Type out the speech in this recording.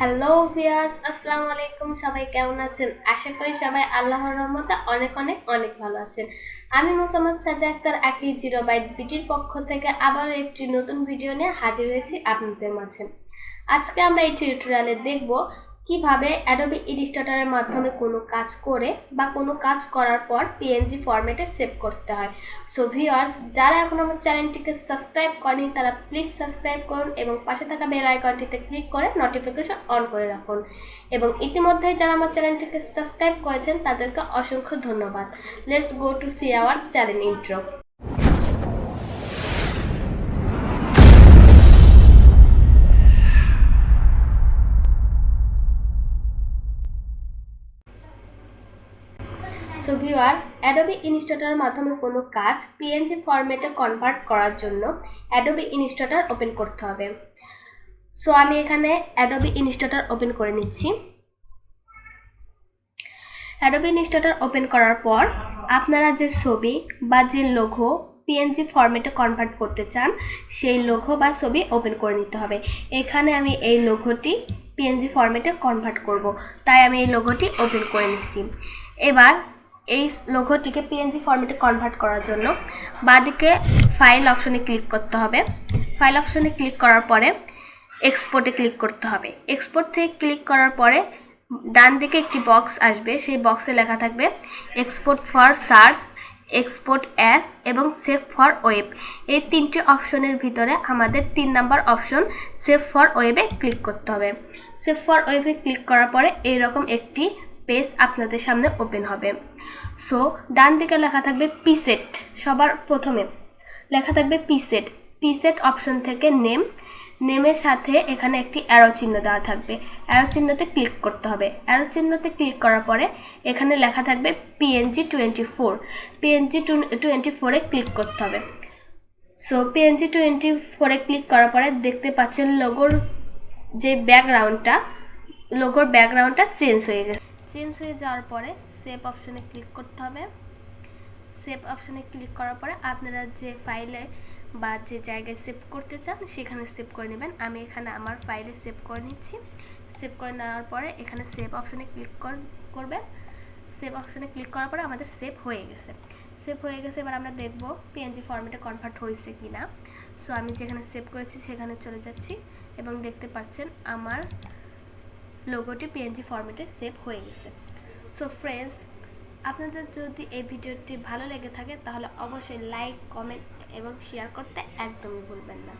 Hello viewers, আসসালামু আলাইকুম। সবাই কেমন আছেন? আশা করি সবাই আল্লাহর রহমতে অনেক অনেক অনেক ভালো আছেন। আমি মোসাম্মদ সাদিয়া আক্তার আকি জিরো বাইট বিটির পক্ষ থেকে আবার একটি নতুন ভিডিও নিয়ে হাজির হয়েছি আপনাদের মাঝে। আজকে আমরা এই টিউটোরিয়ালে দেখব কিভাবে অ্যাডোবি ইলাস্ট্রেটরের মাধ্যমে কোনো কাজ করে বা কোনো কাজ করার পর পিএনজি ফরম্যাটে সেভ করতে হয়। সো ভিউয়ার্স, যারা এখন আমার চ্যানেলটিকে সাবস্ক্রাইব করেনি তারা প্লিজ সাবস্ক্রাইব করুন এবং পাশে থাকা বেল আইকনটিতে ক্লিক করে নোটিফিকেশন অন করে রাখুন। এবং ইতিমধ্যে যারা আমার চ্যানেলটিকে সাবস্ক্রাইব করেছেন তাদেরকে অসংখ্য ধন্যবাদ। Let's go to see our channel intro. So viewer, Adobe ইলাস্ট্রেটরের মাধ্যমে কোনো কাজ পিএনজি ফরম্যাটে কনভার্ট করার জন্য অ্যাডোবি ইলাস্ট্রেটর ওপেন করতে হবে। সো আমি এখানে অ্যাডোবি ইলাস্ট্রেটর ওপেন করে নিচ্ছি। অ্যাডোবি ইলাস্ট্রেটর ওপেন করার পর আপনারা যে ছবি বা যে লোগো পিএনজি ফরম্যাটে কনভার্ট করতে চান সেই লোগো বা ছবি ওপেন করে নিতে হবে। এখানে আমি এই লোগোটি পিএনজি ফরম্যাটে কনভার্ট করব, তাই আমি এই লোগোটি ওপেন করে নিচ্ছি। এবার এই লোগোটিকে পিএনজি ফরম্যাটে কনভার্ট করার জন্য বাঁদিকে ফাইল অপশনে ক্লিক করতে হবে। ফাইল অপশনে ক্লিক করার পরে এক্সপোর্টে ক্লিক করতে হবে। এক্সপোর্ট থেকে ক্লিক করার পরে ডান দিকে একটি বক্স আসবে, সেই বক্সে লেখা থাকবে export for search, export as এবং সেভ ফর ওয়েব। এই তিনটি অপশনের ভিতরে আমাদের 3 নাম্বার অপশন সেভ ফর ওয়েবে ক্লিক করতে হবে। সেভ ফর ওয়েবে ক্লিক করার পরে এইরকম একটি পেজ আপনাদের সামনে ওপেন হবে। সো ডান দিকে লেখা থাকবে পিসেট, সবার প্রথমে লেখা থাকবে পিসেট। পিসেট অপশন থেকে নেমের সাথে এখানে একটি অ্যারো চিহ্ন দেওয়া থাকবে, অ্যারো চিহ্নতে ক্লিক করতে হবে। অ্যারো চিহ্নতে ক্লিক করার পরে এখানে লেখা থাকবে পিএনজি 24, পিএনজি 24-এ ক্লিক করতে হবে। সো পিএনজি 24-এ ক্লিক করার পরে দেখতে পাচ্ছেন লোগোর ব্যাকগ্রাউন্ডটা চেঞ্জ হয়ে গেছে। চেঞ্জ হয়ে যাওয়ার পরে সেভ অপশনে ক্লিক করতে হবে। সেভ অপশনে ক্লিক করার পরে আপনারা যে ফাইলে বা যে জায়গায় সেভ করতে চান সেখানে সেভ করে নেবেন। আমি এখানে আমার ফাইলে সেভ করে নিচ্ছি। সেভ করে নেওয়ার পরে এখানে সেভ অপশনে ক্লিক করবেন। সেভ অপশনে ক্লিক করার পরে আমাদের সেভ হয়ে গেছে। সেভ হয়ে গেছে, এবার আমরা দেখব পিএনজি ফরম্যাটে কনভার্ট হয়েছে কিনা। সো আমি যেখানে সেভ করেছি সেখানে চলে যাচ্ছি এবং দেখতে পাচ্ছেন আমার লোগোটি পিএনজি ফরম্যাটে সেভ হয়ে গেছে। সো ফ্রেন্ডস, আপনাদের যদি এই ভিডিওটি ভালো লেগে থাকে তাহলে অবশ্যই লাইক, কমেন্ট এবং শেয়ার করতে একদমই ভুলবেন না।